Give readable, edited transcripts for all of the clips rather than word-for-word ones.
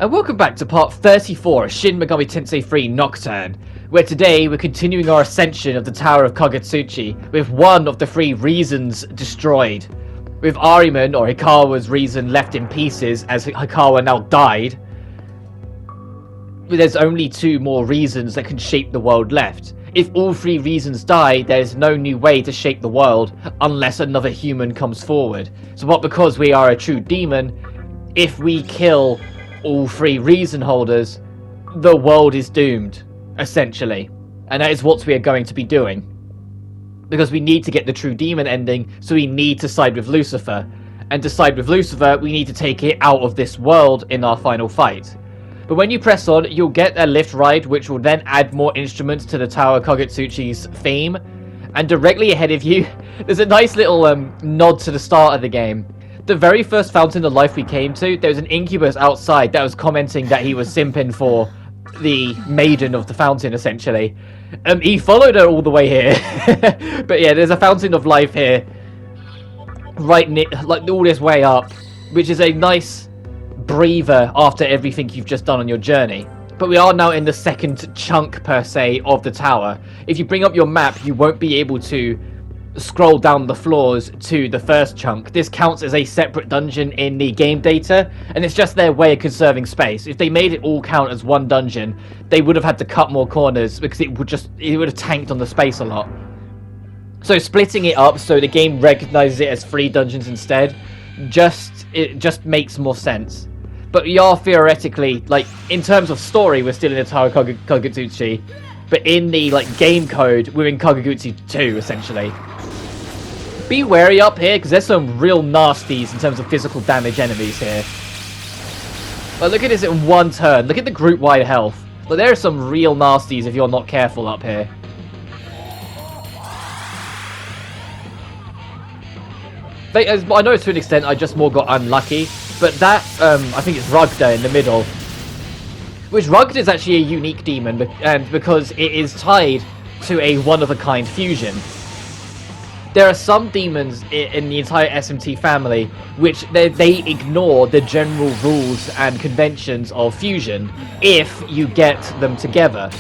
And welcome back to part 34 of Shin Megami Tensei 3 Nocturne, where today we're continuing our ascension of the Tower of Kagutsuchi with one of the 3 reasons destroyed. With Ariman, or Hikawa's reason, left in pieces as Hikawa now died, there's only 2 more reasons that can shape the world left. If all 3 reasons die, there's no new way to shape the world unless another human comes forward. So what, because we are a true demon, if we kill all 3 reason holders, the world is doomed, essentially. And that is what we are going to be doing. Because we need to get the true demon ending, so we need to side with Lucifer. And to side with Lucifer, we need to take it out of this world in our final fight. But when you press on, you'll get a lift ride, which will then add more instruments to the Tower Kagutsuchi's theme. And directly ahead of you, there's a nice little nod to the start of the game. The very first Fountain of Life we came to, there was an incubus outside that was commenting that he was simping for the maiden of the fountain, essentially. He followed her all the way here. But yeah, there's a Fountain of Life here, right like all this way up, which is a nice breather after everything you've just done on your journey. But we are now in the second chunk, per se, of the tower. If you bring up your map, you won't be able to scroll down the floors to the first chunk. This counts as a separate dungeon in the game data, and it's just their way of conserving space. If they made it all count as one dungeon, they would have had to cut more corners, because it would have tanked on the space a lot. So splitting it up so the game recognizes it as 3 dungeons instead, it just makes more sense. But we are theoretically, like, in terms of story, we're still in the Tower of Kagutsuchi, but in the game code, we're in Kagutsuchi 2, essentially. Be wary up here, because there's some real nasties in terms of physical damage enemies here. But look at this in one turn. Look at the group-wide health. But there are some real nasties if you're not careful up here. I know to an extent I just more got unlucky, but that, I think it's Rugda in the middle. Which Rugda is actually a unique demon, and because it is tied to a one-of-a-kind fusion. There are some demons in the entire SMT family which they ignore the general rules and conventions of fusion if you get them together.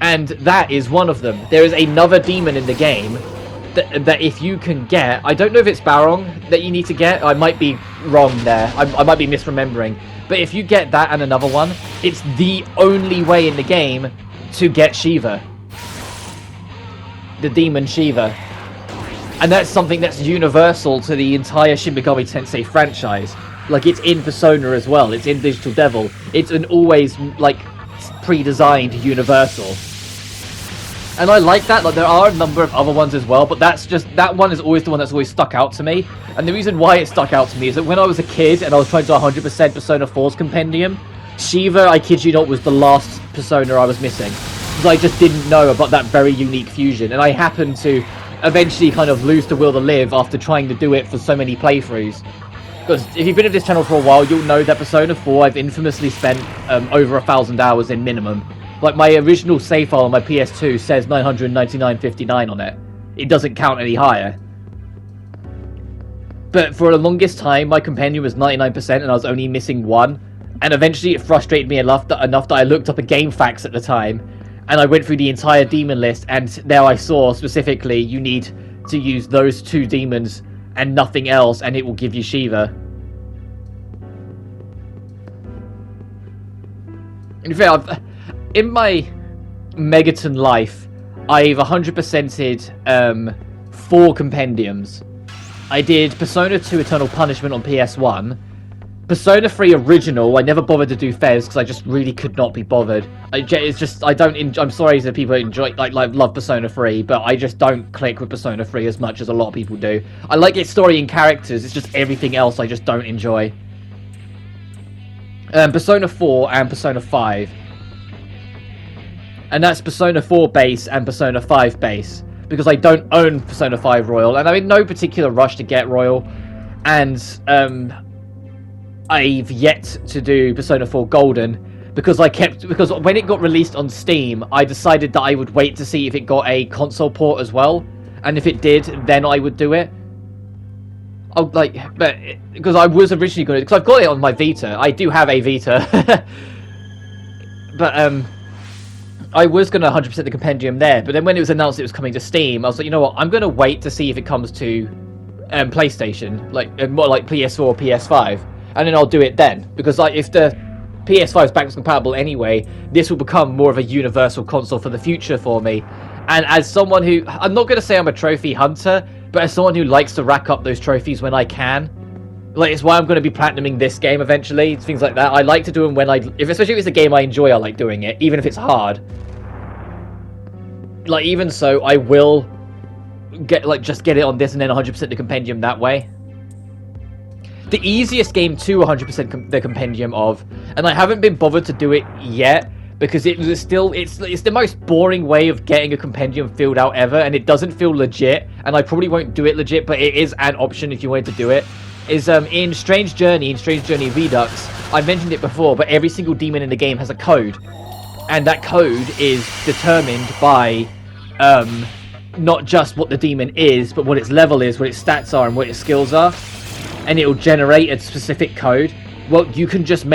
And that is one of them. There is another demon in the game that if you can get, I don't know if it's Barong that you need to get, I might be wrong there, I might be misremembering, but if you get that and another one, it's the only way in the game to get Shiva. The demon Shiva. And that's something that's universal to the entire Shin Megami Tensei franchise. Like, it's in Persona as well, it's in Digital Devil, it's an always, pre-designed universal. And I like that. Like, there are a number of other ones as well, but that one is always the one that's always stuck out to me. And the reason why it stuck out to me is that when I was a kid and I was trying to 100% Persona 4's compendium, Shiva, I kid you not, was the last Persona I was missing. Because I just didn't know about that very unique fusion. And I happened to eventually kind of lose the will to live after trying to do it for so many playthroughs. Because if you've been at this channel for a while, you'll know that Persona 4 I've infamously spent over 1,000 hours in minimum. Like, my original save file on my PS2 says 999.59 on it. It doesn't count any higher. But for the longest time, my compendium was 99% and I was only missing 1. And eventually it frustrated me enough that I looked up a GameFAQs at the time. And I went through the entire demon list, and there I saw specifically you need to use those 2 demons and nothing else, and it will give you Shiva. In fact, in my Megaton life, I've 100%ed 4 compendiums. I did Persona 2 Eternal Punishment on PS1, Persona 3 Original, I never bothered to do Fez because I just really could not be bothered. I'm sorry that people enjoy, love Persona 3, but I just don't click with Persona 3 as much as a lot of people do. I like its story and characters, it's just everything else I just don't enjoy. Persona 4 and Persona 5. And that's Persona 4 base and Persona 5 base, because I don't own Persona 5 Royal, and I'm in no particular rush to get Royal, and I've yet to do Persona 4 Golden, because when it got released on Steam, I decided that I would wait to see if it got a console port as well, and if it did, then I would do it. Oh, like, but because I was originally going to, because I've got it on my Vita. I do have a Vita, but I was going to 100% the compendium there. But then when it was announced it was coming to Steam, I was like, you know what? I'm going to wait to see if it comes to PlayStation, like more like PS4 or PS5, and then I'll do it then. Because like, if the PS5 is backwards compatible anyway, this will become more of a universal console for the future for me. And as someone who, I'm not going to say I'm a trophy hunter, but as someone who likes to rack up those trophies when I can, like, it's why I'm going to be platinuming this game eventually, things like that. I like to do them when especially if it's a game I enjoy, I like doing it, even if it's hard. Like, even so, I will just get it on this and then 100% the compendium that way. The easiest game to 100% the compendium of, and I haven't been bothered to do it yet, because it's the most boring way of getting a compendium filled out ever, and it doesn't feel legit, and I probably won't do it legit, but it is an option if you wanted to do it, is in Strange Journey Redux. I mentioned it before, but every single demon in the game has a code, and that code is determined by not just what the demon is, but what its level is, what its stats are, and what its skills are, and it will generate a specific code. Well, you can just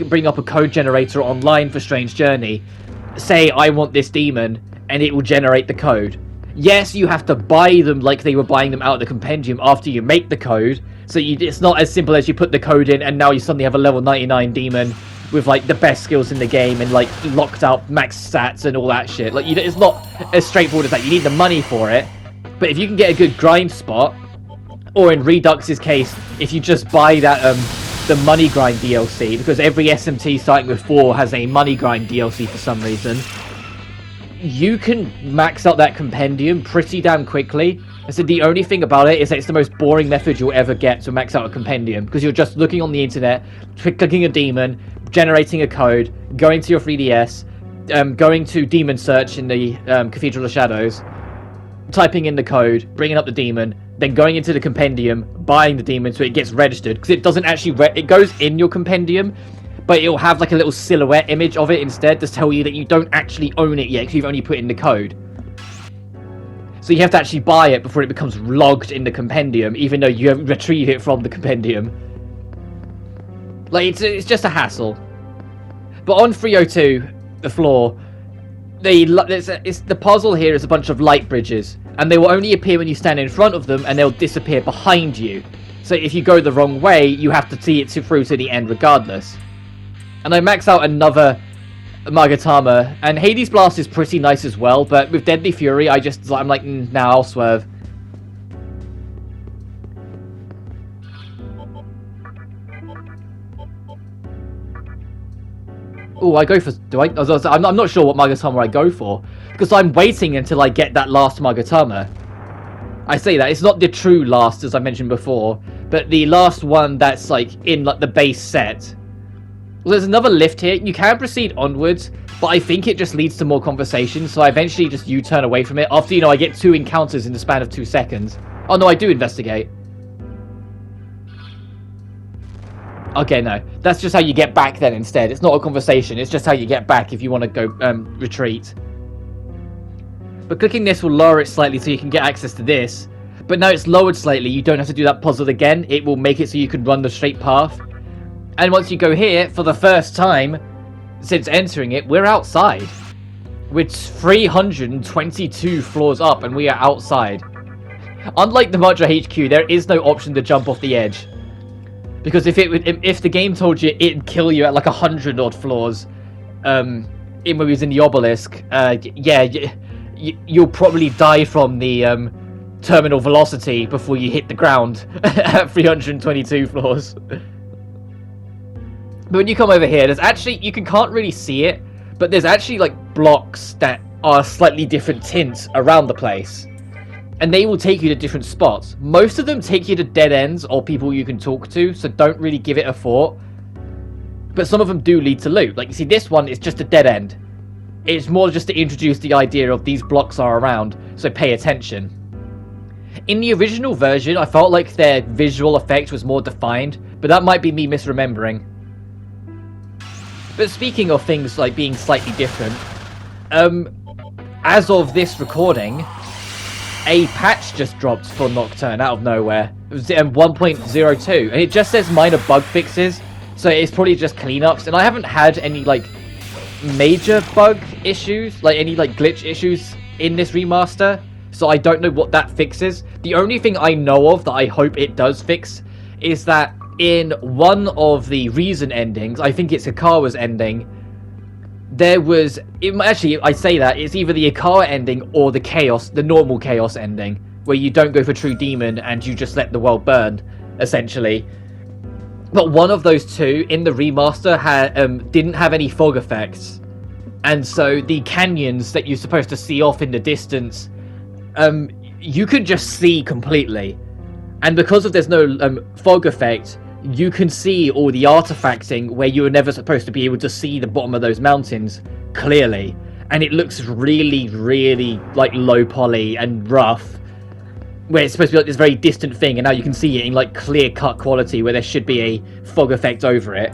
bring up a code generator online for Strange Journey. Say, I want this demon, and it will generate the code. Yes, you have to buy them like they were buying them out of the compendium after you make the code. So it's not as simple as you put the code in, and now you suddenly have a level 99 demon with, like, the best skills in the game, and, like, locked out max stats and all that shit. Like, it's not as straightforward as that. You need the money for it. But if you can get a good grind spot, or in Redux's case, if you just buy that, the money grind DLC, because every SMT starting with 4 has a money grind DLC for some reason, you can max out that compendium pretty damn quickly. I said the only thing about it is that it's the most boring method you'll ever get to max out a compendium, because you're just looking on the internet, clicking a demon, generating a code, going to your 3DS, going to demon search in the Cathedral of Shadows, typing in the code, bringing up the demon, then going into the compendium, buying the demon so it gets registered, because it doesn't actually it goes in your compendium, but it'll have like a little silhouette image of it instead to tell you that you don't actually own it yet because you've only put in the code. So you have to actually buy it before it becomes logged in the compendium, even though you haven't retrieved it from the compendium. Like, it's just a hassle. But on 302, the floor, the puzzle here is a bunch of light bridges, and they will only appear when you stand in front of them, and they'll disappear behind you. So if you go the wrong way, you have to see it through to the end regardless. And I max out another Magatama, and Hades Blast is pretty nice as well, but with Deadly Fury, I'm like, nah, I'll swerve. Oh, I go for... I'm not sure what Magatama I go for, because I'm waiting until I get that last Magatama. I say that, it's not the true last, as I mentioned before, but the last one that's, like, in, like, the base set. Well, there's another lift here. You can proceed onwards, but I think it just leads to more conversation, so I eventually just U-turn away from it after, I get 2 encounters in the span of 2 seconds. Oh, no, I do investigate. Okay, no. That's just how you get back then instead. It's not a conversation. It's just how you get back if you want to go retreat. But clicking this will lower it slightly so you can get access to this. But now it's lowered slightly. You don't have to do that puzzle again. It will make it so you can run the straight path. And once you go here, for the first time since entering it, we're outside. We're 322 floors up and we are outside. Unlike the Mantra HQ, there is no option to jump off the edge. Because if the game told you it'd kill you at like 100 odd floors, when we was in the obelisk, you'll probably die from the terminal velocity before you hit the ground at 322 floors. But when you come over here, there's actually, you can't really see it, but there's actually like blocks that are slightly different tints around the place. And they will take you to different spots. Most of them take you to dead ends or people you can talk to, so don't really give it a thought. But some of them do lead to loot. Like, you see, this one is just a dead end. It's more just to introduce the idea of these blocks are around, so pay attention. In the original version, I felt like their visual effect was more defined, but that might be me misremembering. But speaking of things like being slightly different, as of this recording, a patch just dropped for Nocturne out of nowhere. It was 1.02, and it just says minor bug fixes, so it's probably just cleanups. And I haven't had any like major bug issues, like any like glitch issues in this remaster, so I don't know what that fixes. The only thing I know of that I hope it does fix is that in one of the Reason endings, I think it's Hikawa's ending, there was... actually, I say that, it's either the Hikawa ending or the Chaos, the normal Chaos ending, where you don't go for True Demon and you just let the world burn, essentially. But one of those two, in the remaster, didn't have any fog effects. And so the canyons that you're supposed to see off in the distance, you could just see completely. And because there's no fog effect, you can see all the artifacting where you were never supposed to be able to see the bottom of those mountains clearly. And it looks really, really like low poly and rough, where it's supposed to be like this very distant thing, and now you can see it in like clear cut quality where there should be a fog effect over it.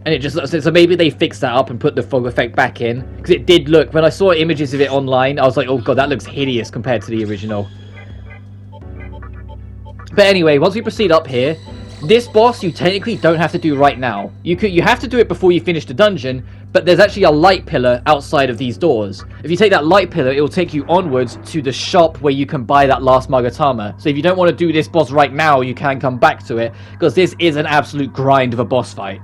And it just, so maybe they fixed that up and put the fog effect back in, because it did look, when I saw images of it online, I was like, oh god, that looks hideous compared to the original. But anyway, once we proceed up here, this boss you technically don't have to do right now. You have to do it before you finish the dungeon, but there's actually a light pillar outside of these doors. If you take that light pillar, it will take you onwards to the shop where you can buy that last Magatama. So if you don't want to do this boss right now, you can come back to it, because this is an absolute grind of a boss fight.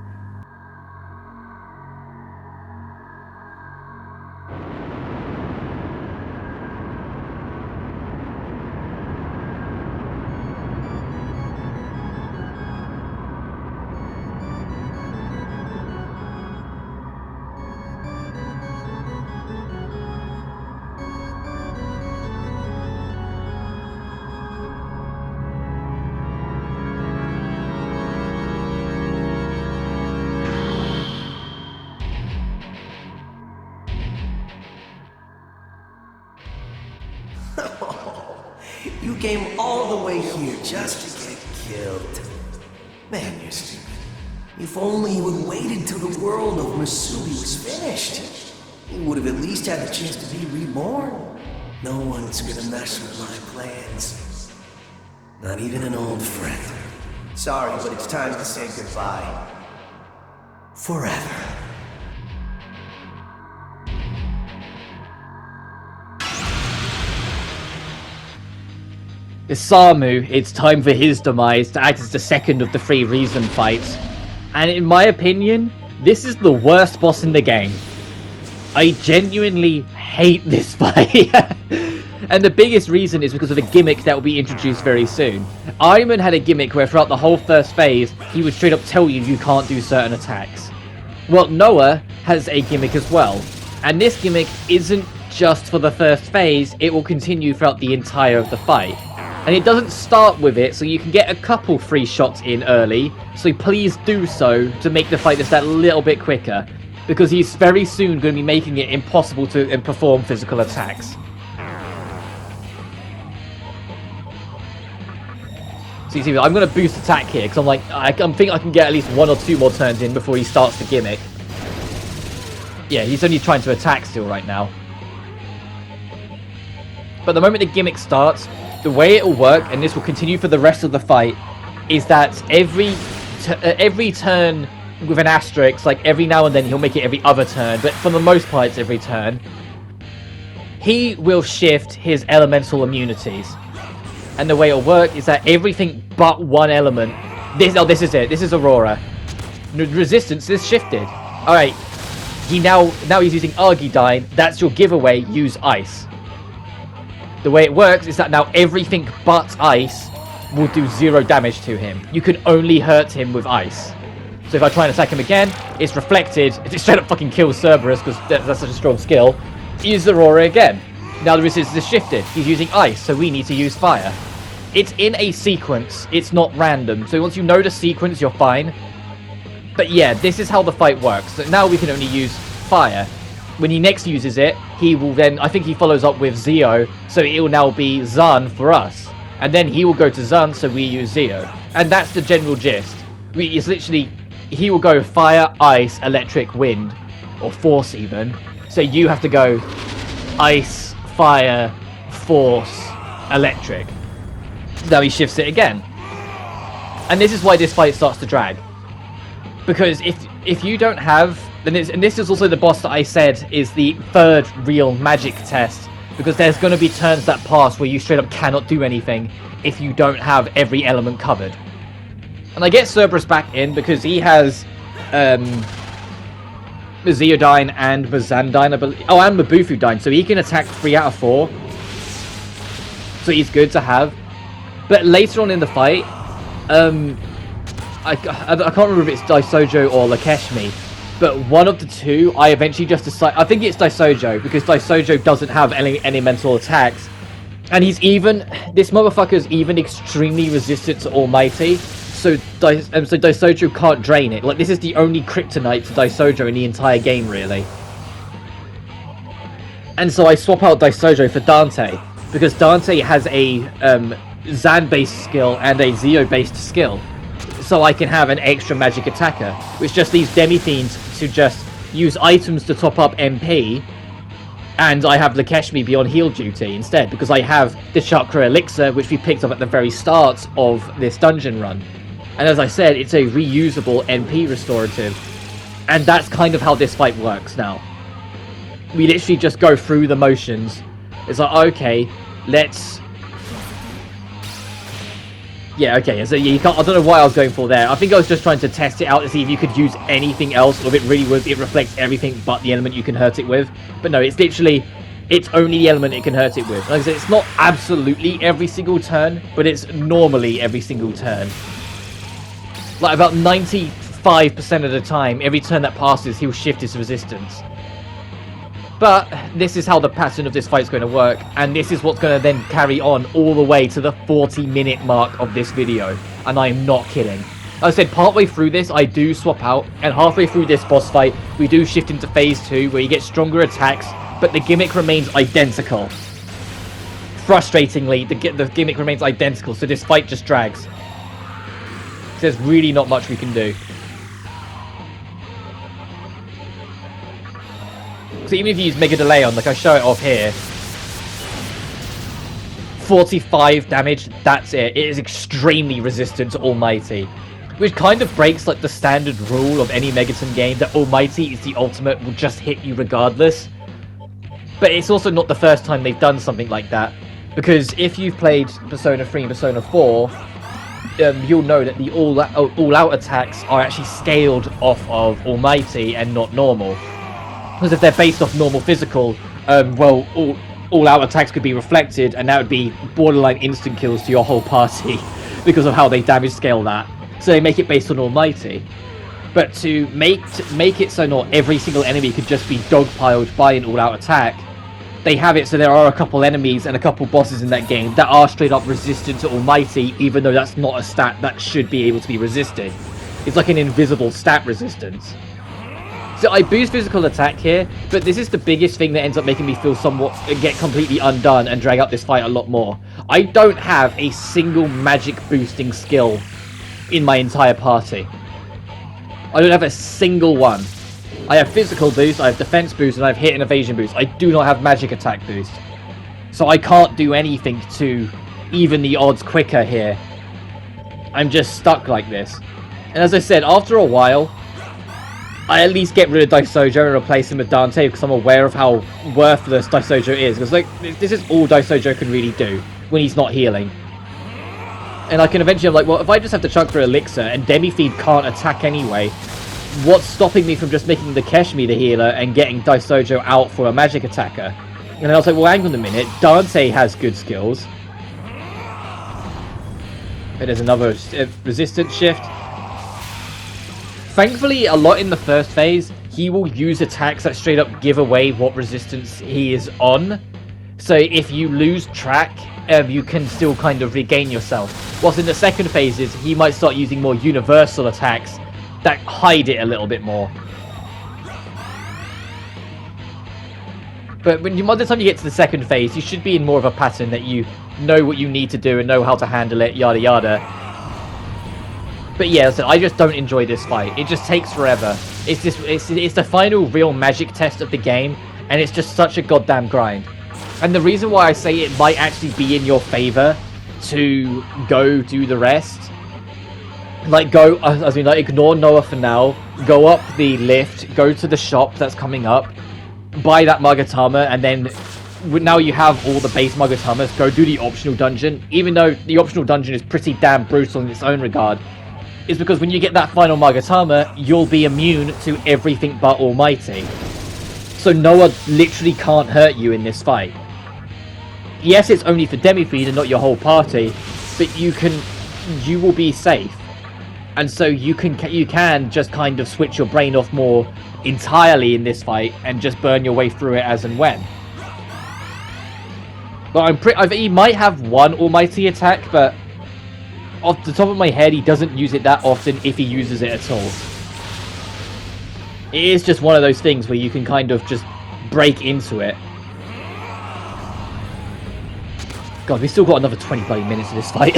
You came all the way here just to get killed. Man, you're stupid. If only you had waited till the world of Masubi was finished, you would have at least had the chance to be reborn. No one's gonna mess with my plans. Not even an old friend. Sorry, but it's time to say goodbye. Forever. Isamu, it's time for his demise to act as the second of the 3 Reason fights. And in my opinion, this is the worst boss in the game. I genuinely hate this fight. And the biggest reason is because of the gimmick that will be introduced very soon. Iron Man had a gimmick where throughout the whole first phase, he would straight up tell you you can't do certain attacks. Well, Noah has a gimmick as well. And this gimmick isn't just for the first phase, it will continue throughout the entire of the fight. And it doesn't start with it, so you can get a couple free shots in early, so please do so to make the fight just that little bit quicker, because he's very soon going to be making it impossible to perform physical attacks. So you see, I'm going to boost attack here, because I'm thinking I can get at least 1 or 2 more turns in before he starts the gimmick. Yeah, he's only trying to attack still right now. But the moment the gimmick starts, the way it will work, and this will continue for the rest of the fight, is that every turn with an asterisk, like every now and then he'll make it every other turn, but for the most part it's every turn, he will shift his elemental immunities. And the way it'll work is that everything but one element, this is it, this is Aurora. Resistance is shifted. Alright, now he's using Argidyne, that's your giveaway, use ice. The way it works is that now everything but ice will do 0 damage to him. You can only hurt him with ice. So if I try and attack him again, it's reflected. It straight up fucking kills Cerberus because that's such a strong skill. Use Aurora again. Now the resistance is shifted. He's using ice, so we need to use fire. It's in a sequence. It's not random. So once you know the sequence, you're fine. But yeah, this is how the fight works. So now we can only use fire. When he next uses it, he will then, I think he follows up with Zeo, so it will now be Zun for us. And then he will go to Zun, so we use Zeo. And that's the general gist. It's literally, he will go fire, ice, electric, wind, or force even. So you have to go ice, fire, force, electric. Now he shifts it again. And this is why this fight starts to drag. Because if you don't have... and this is also the boss that I said is the third real magic test. Because there's going to be turns that pass where you straight up cannot do anything if you don't have every element covered. And I get Cerberus back in because he has Zeodyne and Mazandine, I believe. Oh, and Mabufudine, so he can attack 3 out of 4. So he's good to have. But later on in the fight, I can't remember if it's Daisojo or Lakeshmi, but one of the two, I eventually just decide... I think it's Daisojo, because Daisojo doesn't have any mental attacks. And he's even... this motherfucker's even extremely resistant to Almighty, so Daisojo can't drain it. Like, this is the only kryptonite to Daisojo in the entire game, really. And so I swap out Daisojo for Dante, because Dante has a Zan-based skill and a Zeo-based skill. So I can have an extra magic attacker, which just leaves Demi-Fiends to just use items to top up MP, and I have Lakeshmi be on heal duty instead, because I have the Chakra Elixir, which we picked up at the very start of this dungeon run. And as I said, it's a reusable MP restorative, and that's kind of how this fight works now. We literally just go through the motions. It's like, okay, let's... yeah, okay, so you can't... I don't know what I was going for there. I think I was just trying to test it out to see if you could use anything else, or if it really was, it reflects everything but the element you can hurt it with. But no, it's literally... it's only the element it can hurt it with. Like I said, it's not absolutely every single turn, but it's normally every single turn. Like, about 95% of the time, every turn that passes, he'll shift his resistance. But this is how the pattern of this fight is going to work, and this is what's going to then carry on all the way to the 40-minute mark of this video, and I am not kidding. Like I said, partway through this, I do swap out, and halfway through this boss fight, we do shift into phase 2, where you get stronger attacks, but the gimmick remains identical. Frustratingly, the gimmick remains identical, so this fight just drags. There's really not much we can do. So even if you use Mega Delay on, like I show it off here, 45 damage, that's it. It is extremely resistant to Almighty, which kind of breaks like the standard rule of any Megaton game that Almighty is the ultimate, will just hit you regardless. But it's also not the first time they've done something like that, because if you've played Persona 3 and Persona 4, you'll know that the all-out attacks are actually scaled off of Almighty and not normal. Because if they're based off normal physical, well, all-out attacks could be reflected, and that would be borderline instant kills to your whole party because of how they damage scale that. So they make it based on Almighty. But to make it so not every single enemy could just be dogpiled by an all-out attack, they have it so there are a couple enemies and a couple bosses in that game that are straight up resistant to Almighty, even though that's not a stat that should be able to be resisted. It's like an invisible stat resistance. So I boost physical attack here, but this is the biggest thing that ends up making me feel get completely undone and drag out this fight a lot more. I don't have a single magic boosting skill in my entire party. I don't have a single one. I have physical boost, I have defense boost, and I have hit and evasion boost. I do not have magic attack boost. So I can't do anything to even the odds quicker here. I'm just stuck like this. And as I said, after a while, I at least get rid of Daisojo and replace him with Dante, because I'm aware of how worthless Daisojo is. Because like, this is all Daisojo can really do when he's not healing. And I can eventually, I'm like, well, if I just have to chug for Elixir and Demi-Feed can't attack anyway, what's stopping me from just making the Lakeshmi the healer and getting Daisojo out for a magic attacker? And then I was like, well, hang on a minute, Dante has good skills. And there's another resistance shift. Thankfully, a lot in the first phase, he will use attacks that straight up give away what resistance he is on. So if you lose track, you can still kind of regain yourself. Whilst in the second phases, he might start using more universal attacks that hide it a little bit more. But by the time you get to the second phase, you should be in more of a pattern that you know what you need to do and know how to handle it, yada yada. But yeah, so I just don't enjoy this fight. It just takes forever. It's the final real magic test of the game, and it's just such a goddamn grind. And the reason why I say it might actually be in your favor to go do the rest, like ignore Noah for now, go up the lift, go to the shop that's coming up, buy that Magatama, and then now you have all the base Magatamas, go do the optional dungeon, even though the optional dungeon is pretty damn brutal in its own regard, is because when you get that final Magatama, you'll be immune to everything but Almighty. So Noah literally can't hurt you in this fight. Yes, it's only for Demifeed and not your whole party, but you will be safe. And so you can just kind of switch your brain off more entirely in this fight and just burn your way through it as and when. But he might have one Almighty attack, but off the top of my head, he doesn't use it that often if he uses it at all. It is just one of those things where you can kind of just break into it. God, we still got another 20 bloody minutes of this fight.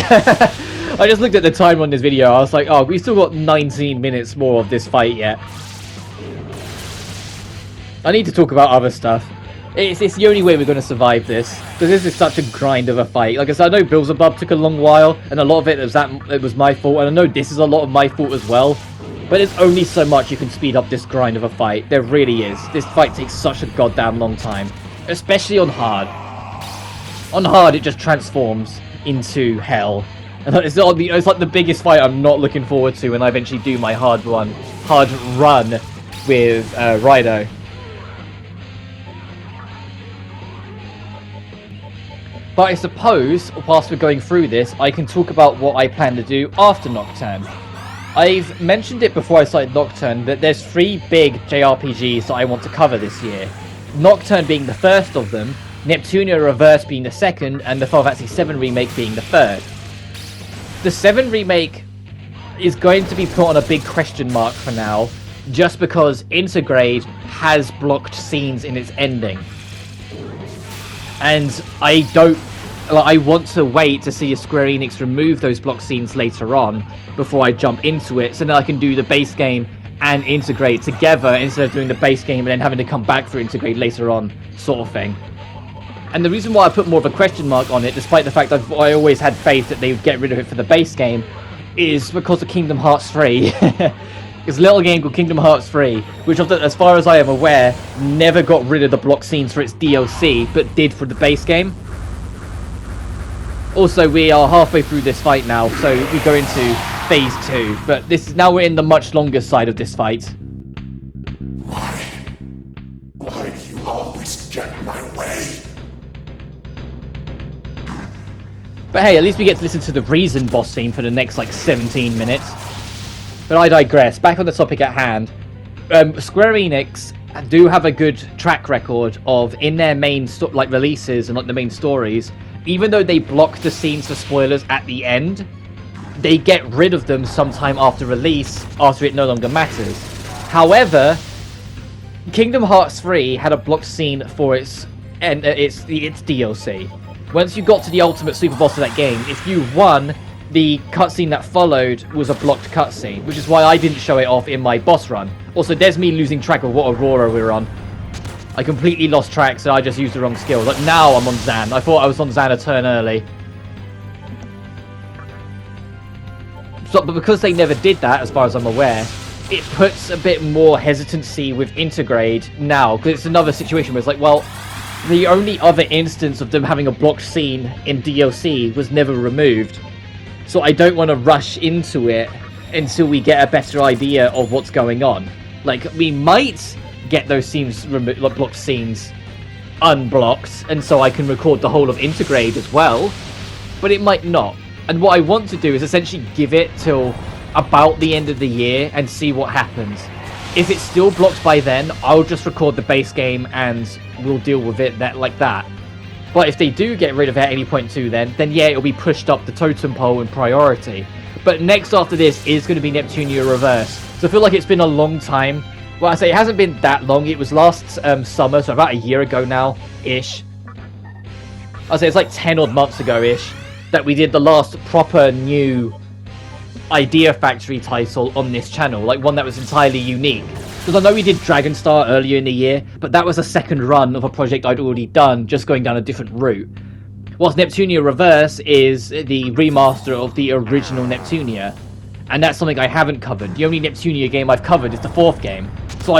I just looked at the time on this video. I was like, oh, we still got 19 minutes more of this fight yet. I need to talk about other stuff. It's the only way we're going to survive this, because this is such a grind of a fight. Like I said, I know Beelzebub took a long while, and a lot of it was my fault, and I know this is a lot of my fault as well. But there's only so much you can speed up this grind of a fight. There really is. This fight takes such a goddamn long time, especially on hard. On hard, it just transforms into hell. And it's like the biggest fight I'm not looking forward to when I eventually do my hard run with Raido. But I suppose, whilst we're going through this, I can talk about what I plan to do after Nocturne. I've mentioned it before I started Nocturne that there's 3 big JRPGs that I want to cover this year. Nocturne being the first of them, Neptunia Reverse being the second, and the Final Fantasy VII Remake being the third. The 7 Remake is going to be put on a big question mark for now, just because Intergrade has blocked scenes in its ending. And I want to wait to see if Square Enix remove those block scenes later on before I jump into it, so then I can do the base game and Intergrade together instead of doing the base game and then having to come back for Intergrade later on, sort of thing. And the reason why I put more of a question mark on it, despite the fact that I always had faith that they would get rid of it for the base game, is because of Kingdom Hearts 3. It's a little game called Kingdom Hearts 3, which, as far as I am aware, never got rid of the block scenes for its DLC, but did for the base game. Also, we are halfway through this fight now, so we go into Phase 2, but now we're in the much longer side of this fight. Why do you always get in my way? But hey, at least we get to listen to the Reason boss scene for the next, 17 minutes. But I digress. Back on the topic at hand. Square Enix do have a good track record of, in their main releases and the main stories, even though they block the scenes for spoilers at the end, they get rid of them sometime after release, after it no longer matters. However, Kingdom Hearts 3 had a blocked scene for its DLC. Once you got to the ultimate super boss of that game, if you won, the cutscene that followed was a blocked cutscene, which is why I didn't show it off in my boss run. Also, there's me losing track of what Aurora we're on. I completely lost track, so I just used the wrong skill. Like, now I'm on Zan. I thought I was on Zan a turn early. But because they never did that, as far as I'm aware, it puts a bit more hesitancy with Intergrade now, because it's another situation where it's like, well, the only other instance of them having a blocked scene in DLC was never removed. So I don't want to rush into it until we get a better idea of what's going on. Like, we might get those scenes blocked scenes unblocked, and so I can record the whole of Intergrade as well, but it might not. And what I want to do is essentially give it till about the end of the year and see what happens. If it's still blocked by then, I'll just record the base game and we'll deal with it like that. But if they do get rid of it at any point too, then yeah, it'll be pushed up the totem pole in priority. But next after this is going to be Neptunia Reverse. So I feel like it's been a long time. Well, I say it hasn't been that long. It was last summer, so about a year ago now-ish. I'd say it's like 10 odd months ago-ish that we did the last proper new Idea Factory title on this channel. Like one that was entirely unique. Because Because I know we did Dragonstar earlier in the year, but that was a second run of a project I'd already done, just going down a different route. Whilst Neptunia Reverse is the remaster of the original Neptunia, and that's something I haven't covered. The only Neptunia game I've covered is the 4th game, so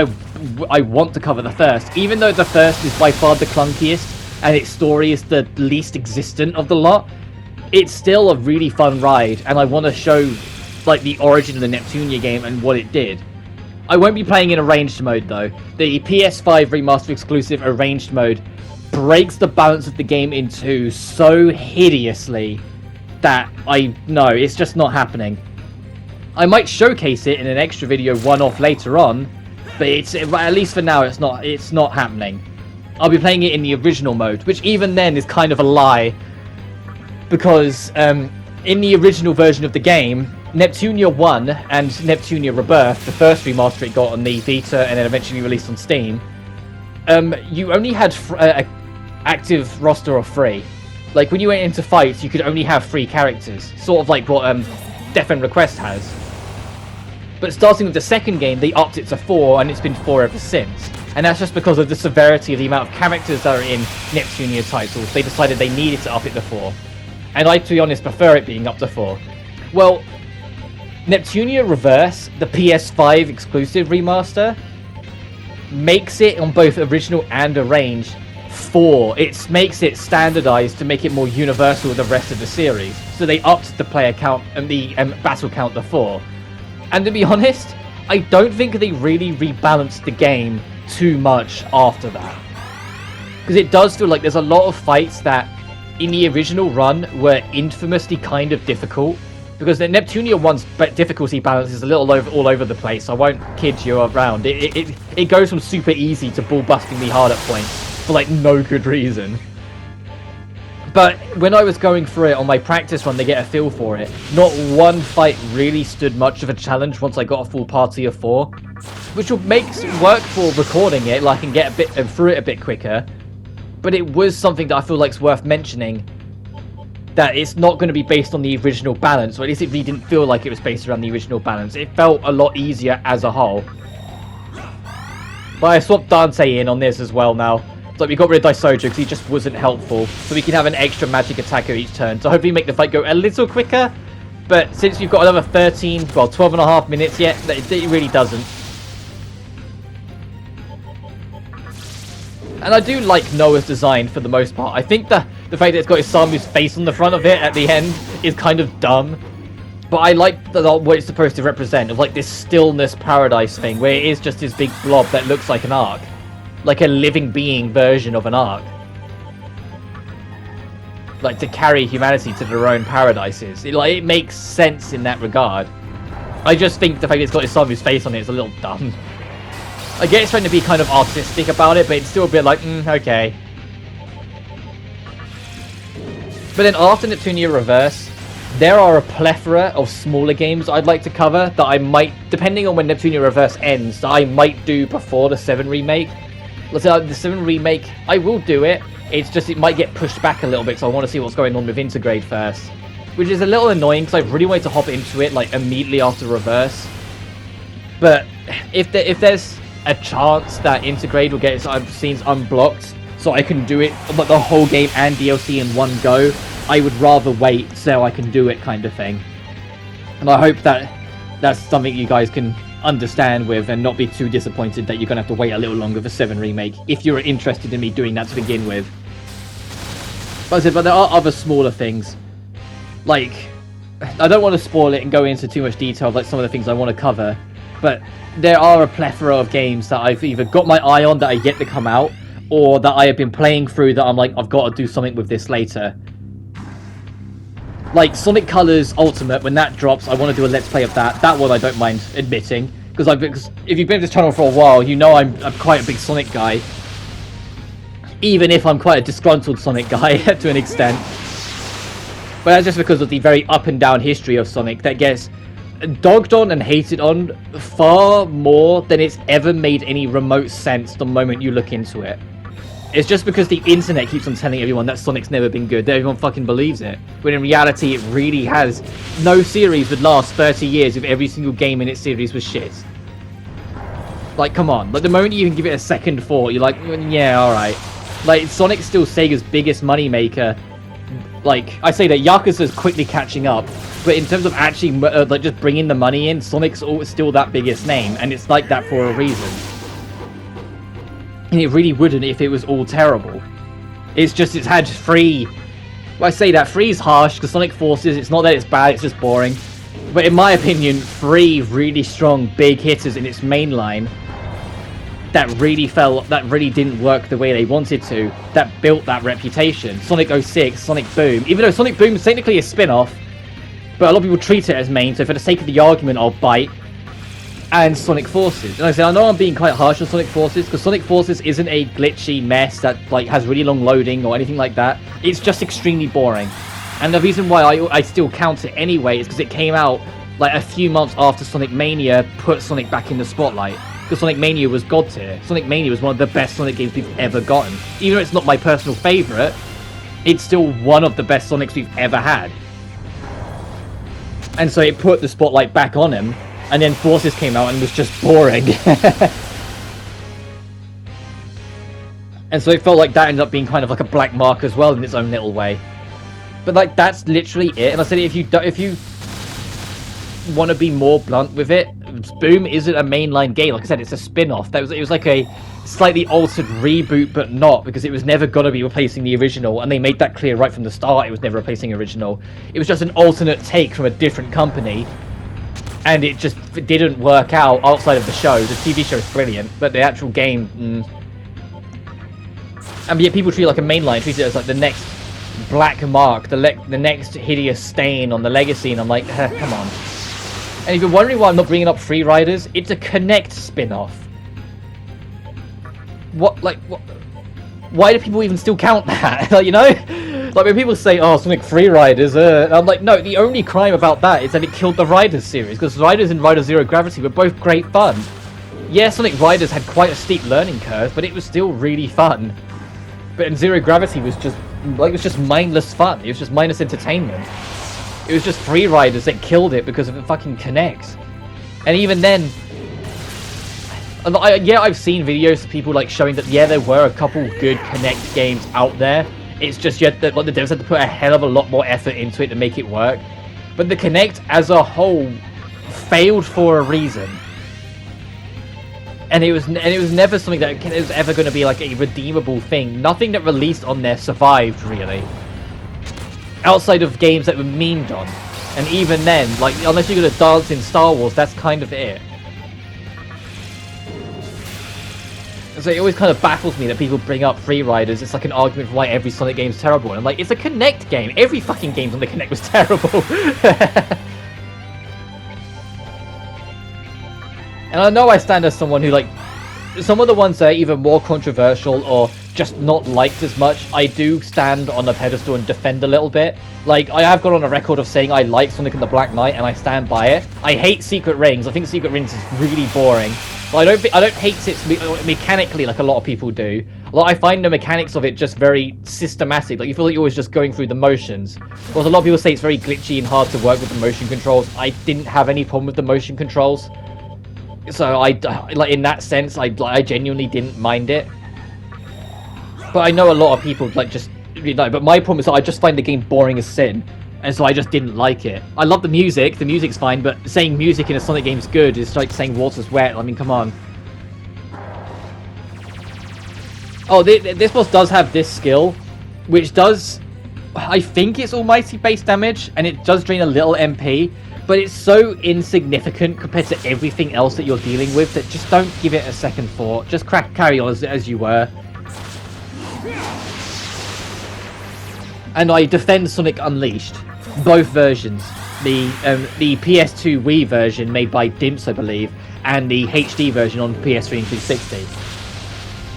I want to cover the first, even though the first is by far the clunkiest, and its story is the least existent of the lot. It's still a really fun ride, and I want to show like the origin of the Neptunia game and what it did. I won't be playing in arranged mode though. The PS5 remaster exclusive arranged mode breaks the balance of the game in two so hideously that it's just not happening. I might showcase it in an extra video one-off later on, but at least for now it's not happening. I'll be playing it in the original mode, which even then is kind of a lie, because in the original version of the game, Neptunia 1 and Neptunia Rebirth, the first remaster it got on the Vita and then eventually released on Steam, you only had active roster of 3. Like, when you went into fights, you could only have 3 characters, sort of like what Death End Request has. But starting with the second game, they upped it to 4, and it's been 4 ever since. And that's just because of the severity of the amount of characters that are in Neptunia titles. They decided they needed to up it to 4. And I, to be honest, prefer it being up to 4. Well, Neptunia Reverse, the PS5 exclusive remaster, makes it on both original and arranged 4. It makes it standardized to make it more universal with the rest of the series. So they upped the player count and the battle count to 4. And to be honest, I don't think they really rebalanced the game too much after that. Because it does feel like there's a lot of fights that in the original run were infamously kind of difficult. Because the Neptunia 1's difficulty balance is a little all over the place. I won't kid you around. It goes from super easy to ball-bustingly hard at points for like no good reason. But when I was going through it on my practice run to get a feel for it, not one fight really stood much of a challenge once I got a full party of 4. Which will make work for recording it, like I can get through it a bit quicker. But it was something that I feel like is worth mentioning. That it's not going to be based on the original balance, or at least it really didn't feel like it was based around the original balance. It felt a lot easier as a whole. But I swapped Dante in on this as well now. Like, we got rid of Daisojo because he just wasn't helpful, so we can have an extra magic attacker each turn to hopefully make the fight go a little quicker. But since we've got another 12 and a half minutes yet, it really doesn't. And I do like Noah's design for the most part. I think the fact that it's got Isamu's face on the front of it at the end is kind of dumb. But I like what it's supposed to represent, of like this stillness paradise thing, where it is just this big blob that looks like an ark. Like a living being version of an ark. Like to carry humanity to their own paradises. It makes sense in that regard. I just think the fact that it's got Isamu's face on it is a little dumb. I get it's trying to be kind of artistic about it, but it's still a bit like, okay. But then after Neptunia Reverse, there are a plethora of smaller games I'd like to cover that I might, depending on when Neptunia Reverse ends, that I might do before the 7 remake. Let's say the 7 remake, I will do it. It's just it might get pushed back a little bit, so I want to see what's going on with Intergrade first. Which is a little annoying, because I really wanted to hop into it like immediately after Reverse. But if there's a chance that Intergrade will get its scenes unblocked, so I can do it, but the whole game and DLC in one go, I would rather wait so I can do it, kind of thing. And I hope that that's something you guys can understand with and not be too disappointed that you're going to have to wait a little longer for 7 Remake if you're interested in me doing that to begin with. But there are other smaller things. Like, I don't want to spoil it and go into too much detail of like some of the things I want to cover, but there are a plethora of games that I've either got my eye on that are yet to come out, or that I have been playing through that I'm like, I've got to do something with this later. Like Sonic Colors Ultimate, when that drops, I want to do a Let's Play of that. That one I don't mind admitting, because if you've been to this channel for a while, you know I'm quite a big Sonic guy. Even if I'm quite a disgruntled Sonic guy to an extent. But that's just because of the very up and down history of Sonic that gets dogged on and hated on far more than it's ever made any remote sense the moment you look into it. It's just because the internet keeps on telling everyone that Sonic's never been good, that everyone fucking believes it. When in reality, it really has. No series would last 30 years if every single game in its series was shit. Like, come on. Like, the moment you even give it a second thought, you're like, yeah, alright. Like, Sonic's still Sega's biggest moneymaker. Like, I say that Yakuza's quickly catching up, but in terms of actually, like, just bringing the money in, Sonic's still that biggest name, and it's like that for a reason. And it really wouldn't if it was all terrible. It's just, it's had 3... Well, I say that 3 is harsh, because Sonic Forces, it's not that it's bad, it's just boring. But in my opinion, 3 really strong, big hitters in its main line that really didn't work the way they wanted to, that built that reputation. Sonic 06, Sonic Boom, even though Sonic Boom is technically a spin-off, but a lot of people treat it as main, so for the sake of the argument, I'll bite. And Sonic Forces. And like I said, I know I'm being quite harsh on Sonic Forces, because Sonic Forces isn't a glitchy mess that like has really long loading or anything like that. It's just extremely boring. And the reason why I still count it anyway is because it came out like a few months after Sonic Mania put Sonic back in the spotlight. Because Sonic Mania was god tier. Sonic Mania was one of the best Sonic games we've ever gotten. Even though it's not my personal favourite, it's still one of the best Sonics we've ever had. And so it put the spotlight back on him, and then Forces came out and was just boring. And so it felt like that ended up being kind of like a black mark as well in its own little way. But like, that's literally it. And I said, if you want to be more blunt with it, Boom isn't a mainline game. Like I said, it's a spin-off. It was like a slightly altered reboot, but not, because it was never going to be replacing the original, and they made that clear right from the start. It was never replacing the original. It was just an alternate take from a different company, and it just didn't work out outside of the show. The TV show is brilliant, but the actual game, and yet people treat it like a mainline, treat it as like the next black mark, the next hideous stain on the legacy, and I'm like, come on. And if you're wondering why I'm not bringing up Free Riders, it's a Connect spin-off. What? Why do people even still count that? Like, you know? Like, when people say, oh, Sonic Free Riders, I'm like, no, the only crime about that is that it killed the Riders series, because Riders and Riders Zero Gravity were both great fun. Yeah, Sonic Riders had quite a steep learning curve, but it was still really fun. But in Zero Gravity was just, like, it was just mindless fun. It was just mindless entertainment. It was just Free Riders that killed it because of the fucking Connect. And even then, yeah, I've seen videos of people like showing that, yeah, there were a couple good Connect games out there. It's just yet that, like, the devs had to put a hell of a lot more effort into it to make it work. But the Connect as a whole failed for a reason. And it was never something that it was ever going to be like a redeemable thing. Nothing that released on there survived, really. Outside of games that were memed on. And even then, like, unless you're going to dance in Star Wars, that's kind of it. So it always kind of baffles me that people bring up Free Riders. It's like an argument for why every Sonic game is terrible. And I'm like, it's a Connect game. Every fucking game on the Connect was terrible. And I know I stand as someone who, like, some of the ones that are either more controversial or just not liked as much, I do stand on a pedestal and defend a little bit. Like, I have gone on a record of saying I like Sonic and the Black Knight, and I stand by it. I hate Secret Rings. I think Secret Rings is really boring. But I don't hate it mechanically like a lot of people do. Like, I find the mechanics of it just very systematic. Like, you feel like you're always just going through the motions. Whereas a lot of people say it's very glitchy and hard to work with the motion controls. I didn't have any problem with the motion controls. So like, in that sense, I genuinely didn't mind it. But I know a lot of people like just, you know, but my problem is that I just find the game boring as sin. And so I just didn't like it. I love the music's fine, but saying music in a Sonic game's good is like saying water's wet. I mean, come on. Oh, this boss does have this skill, which does, I think it's almighty base damage, and it does drain a little MP, but it's so insignificant compared to everything else that you're dealing with that just don't give it a second thought. Just carry on as you were. And I defend Sonic Unleashed, both versions. The PS2 Wii version made by Dimps, I believe, and the HD version on PS3 and 360.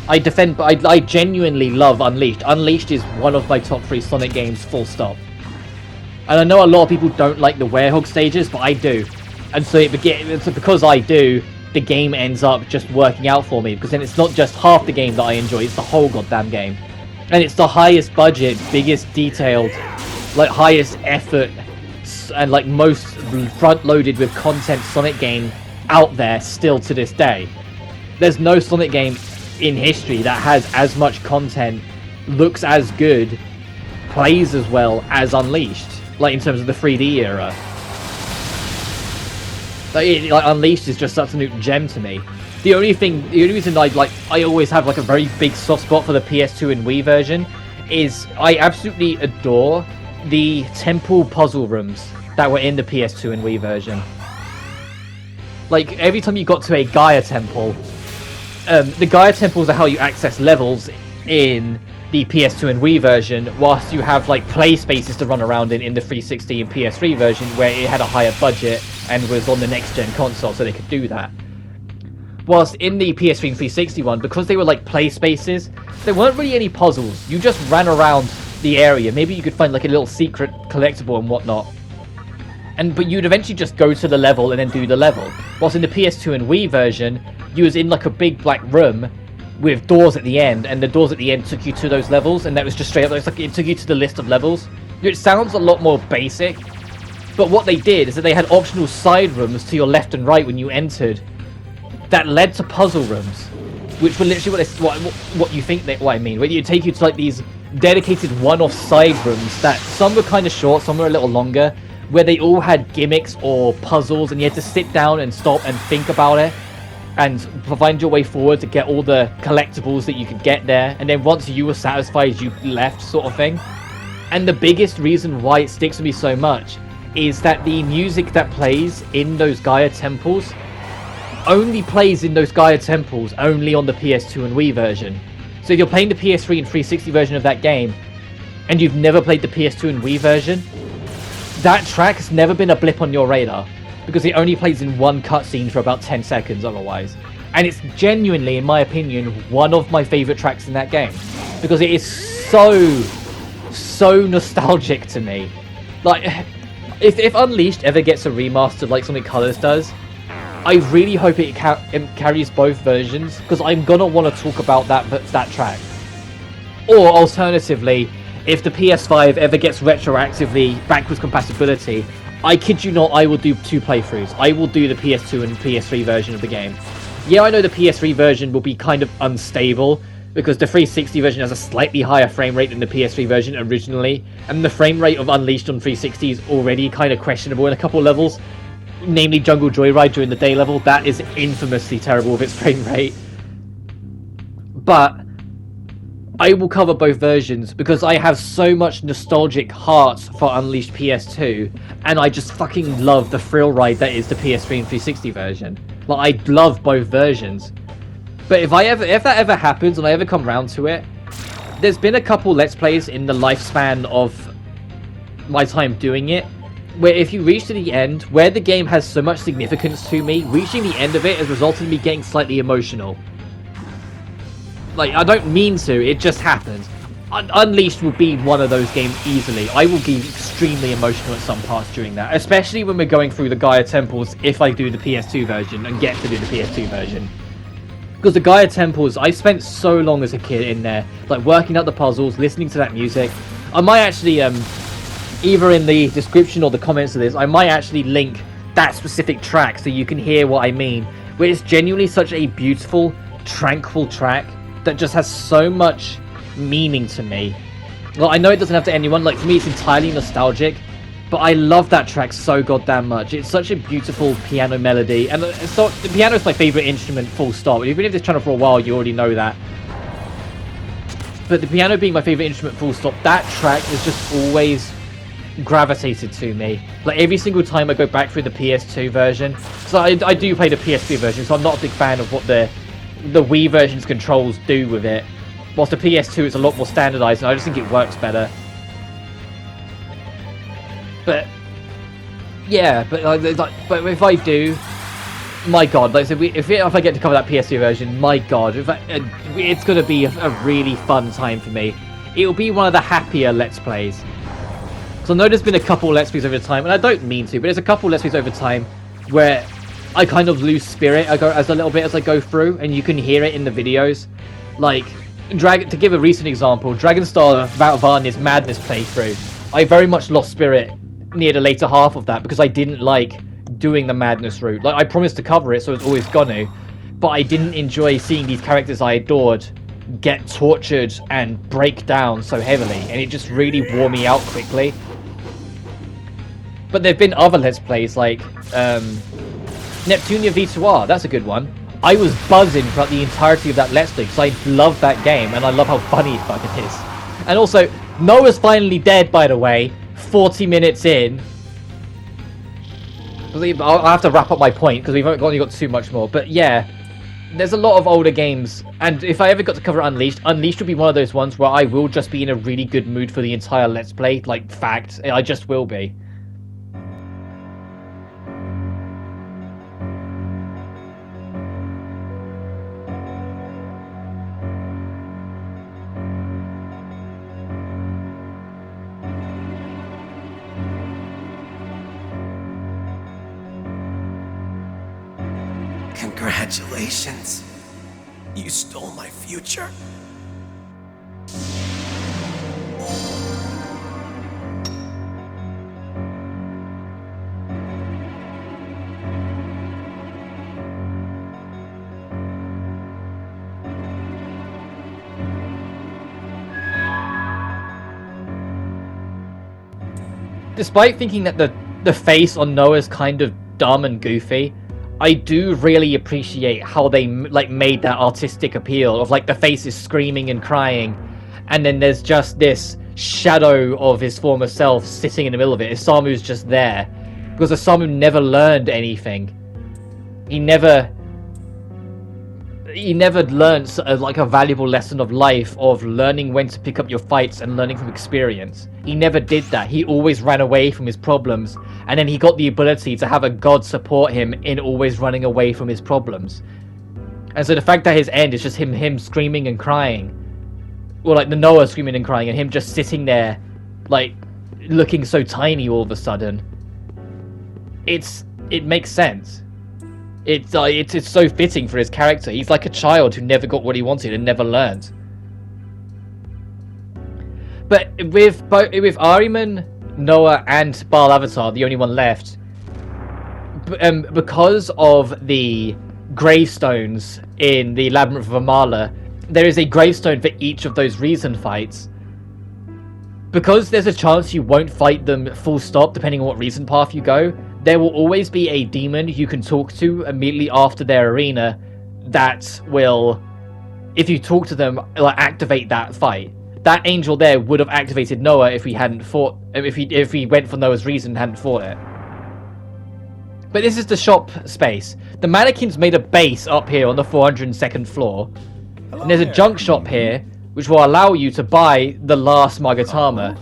I genuinely love Unleashed. Unleashed is one of my top 3 Sonic games, full stop. And I know a lot of people don't like the Werehog stages, but I do. And so because I do, the game ends up just working out for me, because then it's not just half the game that I enjoy, it's the whole goddamn game. And it's the highest budget, biggest detailed, like highest effort, and like most front-loaded with content Sonic game out there still to this day. There's no Sonic game in history that has as much content, looks as good, plays as well as Unleashed, like in terms of the 3D era. Like Unleashed is just such a new gem to me. The only reason I always have like a very big soft spot for the PS2 and Wii version is I absolutely adore the temple puzzle rooms that were in the PS2 and Wii version. Like every time you got to a Gaia temple, the Gaia temples are how you access levels in the PS2 and Wii version, whilst you have like play spaces to run around in the 360 and PS3 version, where it had a higher budget and was on the next gen console, so they could do that. Whilst in the PS3 and 360 one, because they were like play spaces, there weren't really any puzzles. You just ran around the area. Maybe you could find like a little secret collectible and whatnot. But you'd eventually just go to the level and then do the level. Whilst in the PS2 and Wii version, you was in like a big black room with doors at the end, and the doors at the end took you to those levels, and that was just straight up. It's like it took you to the list of levels. It sounds a lot more basic, but what they did is that they had optional side rooms to your left and right when you entered that led to puzzle rooms, which were literally what you think what I mean. Where you take you to like these dedicated one-off side rooms that some were kind of short, some were a little longer, where they all had gimmicks or puzzles, and you had to sit down and stop and think about it and find your way forward to get all the collectibles that you could get there, and then once you were satisfied you left, sort of thing. And the biggest reason why it sticks with me so much is that the music that plays in those Gaia temples only plays in those Gaia temples only on the PS2 and Wii version. So if you're playing the PS3 and 360 version of that game and you've never played the PS2 and Wii version, that track has never been a blip on your radar, because it only plays in one cutscene for about 10 seconds otherwise. And it's genuinely, in my opinion, one of my favourite tracks in that game, because it is so nostalgic to me. Like, if Unleashed ever gets a remaster like Sonic Colors does, I really hope it carries both versions, because I'm gonna want to talk about that track. Or alternatively, if the PS5 ever gets retroactively backwards compatibility, I kid you not, I will do 2 playthroughs. I will do the PS2 and PS3 version of the game. Yeah, I know the PS3 version will be kind of unstable, because the 360 version has a slightly higher frame rate than the PS3 version originally, and the frame rate of Unleashed on 360 is already kind of questionable in a couple of levels, namely Jungle Joyride during the day level. That is infamously terrible with its frame rate. But I will cover both versions because I have so much nostalgic heart for Unleashed PS2, and I just fucking love the thrill ride that is the PS3 and 360 version. Like, I love both versions. But if that ever happens and I ever come round to it, there's been a couple Let's Plays in the lifespan of my time doing it, where if you reach to the end, where the game has so much significance to me, reaching the end of it has resulted in me getting slightly emotional. Like, I don't mean to, it just happens. Unleashed will be one of those games easily. I will be extremely emotional at some parts during that, especially when we're going through the Gaia temples, if I do the PS2 version and get to do the PS2 version. Because the Gaia temples, I spent so long as a kid in there, like working out the puzzles, listening to that music. I might actually, either in the description or the comments of this, I might actually link that specific track so you can hear what I mean. Where it's genuinely such a beautiful, tranquil track that just has so much meaning to me. Well, I know it doesn't have to anyone, like for me it's entirely nostalgic, but I love that track so goddamn much. It's such a beautiful piano melody, and so the piano is my favourite instrument, full stop. If you've been in this channel for a while, you already know that. But the piano being my favourite instrument, full stop, that track has just always gravitated to me. Like every single time I go back through the PS2 version, so I do play the PS3 version, so I'm not a big fan of what the Wii version's controls do with it. Whilst the PS2 is a lot more standardized, and I just think it works better. But yeah, but if I do, my god, like if I get to cover that PS2 version, my god, it's gonna be a really fun time for me. It'll be one of the happier Let's Plays. So I know there's been a couple Let's Plays over time, and I don't mean to, but there's a couple Let's Plays over time where I kind of lose spirit as a little bit as I go through, and you can hear it in the videos. Like, to give a recent example, Dragon Star Varnia's Madness playthrough, I very much lost spirit near the later half of that because I didn't like doing the Madness route. Like, I promised to cover it, so it's always gonna. but I didn't enjoy seeing these characters I adored get tortured and break down so heavily, and it just really wore me out quickly. But there've been other Let's Plays like Neptunia V2R, that's a good one. I was buzzing throughout the entirety of that Let's Play because I love that game and I love how funny it fucking is. And also, Noah's finally dead, by the way, 40 minutes in. I'll have to wrap up my point because we've only got too much more. But yeah, there's a lot of older games, and if I ever got to cover Unleashed, Unleashed would be one of those ones where I will just be in a really good mood for the entire Let's Play. Like, fact, I just will be. Congratulations. You stole my future? Despite thinking that the face on Noah's kind of dumb and goofy, I do really appreciate how they like made that artistic appeal of like the face is screaming and crying, and then there's just this shadow of his former self sitting in the middle of it. Isamu's just there because Isamu never learned anything. He never learned like a valuable lesson of life, of learning when to pick up your fights and learning from experience. He never did that. He always ran away from his problems, and then he got the ability to have a god support him in always running away from his problems. And so the fact that his end is just him screaming and crying, or like the Noah screaming and crying, and him just sitting there, like looking so tiny all of a sudden, it makes sense. It's so fitting for his character. He's like a child who never got what he wanted and never learned. But with Ahriman, Noah, and Baal Avatar, the only one left, because of the gravestones in the Labyrinth of Amala, there is a gravestone for each of those reason fights. Because there's a chance you won't fight them full stop depending on what reason path you go, there will always be a demon you can talk to immediately after their arena that will, if you talk to them, like, activate that fight. That angel there would have activated Noah if we hadn't fought, if he went for Noah's reason and hadn't fought it. But this is the shop space. The mannequins made a base up here on the 402nd floor. And there's a junk shop here, which will allow you to buy the last Magatama,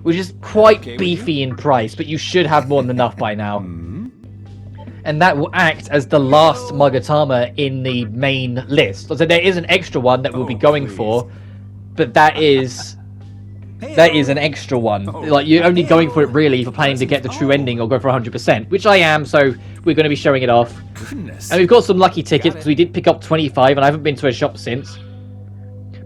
which is quite beefy in price, but you should have more than enough by now. And that will act as the last Magatama in the main list. So there is an extra one that we'll be going for, but that is an extra one. Like, you're only going for it really if you're planning to get the true ending or go for 100%, which I am, so we're going to be showing it off. And we've got some lucky tickets because we did pick up 25 and I haven't been to a shop since.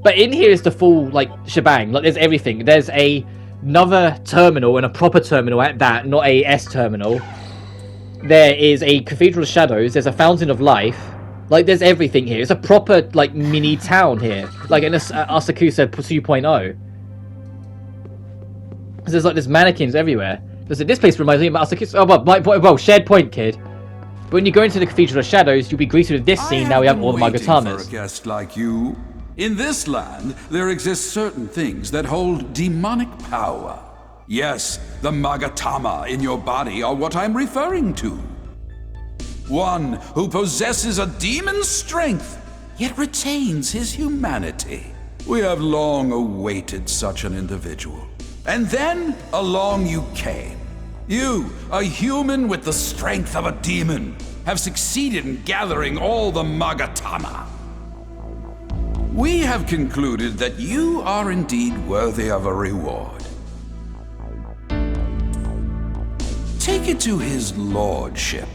But in here is the full, like, shebang. Like, there's everything. There's another terminal, and a proper terminal at that, not a S terminal. There is a Cathedral of Shadows. There's a Fountain of Life. Like, there's everything here. It's a proper, like, mini town here. Like in Asakusa 2.0. There's mannequins everywhere. This place reminds me of Asakusa. Oh, well, shared point, kid. But when you go into the Cathedral of Shadows, you'll be greeted with this scene. Now we have all the Magatamas. For a guest like you. In this land, there exist certain things that hold demonic power. Yes, the Magatama in your body are what I'm referring to. One who possesses a demon's strength, yet retains his humanity. We have long awaited such an individual. And then, along you came. You, a human with the strength of a demon, have succeeded in gathering all the Magatama. We have concluded that you are indeed worthy of a reward. Take it to his lordship.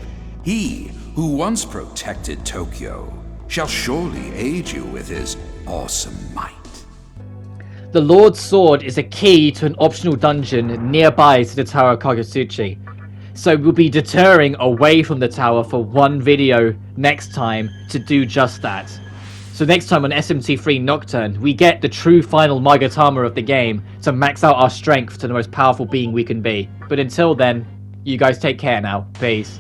He, who once protected Tokyo, shall surely aid you with his awesome might. The Lord's Sword is a key to an optional dungeon nearby to the Tower of Kagetsuchi. So we'll be deterring away from the tower for one video next time to do just that. So next time on SMT3 Nocturne, we get the true final Magatama of the game to max out our strength to the most powerful being we can be. But until then, you guys take care now. Peace.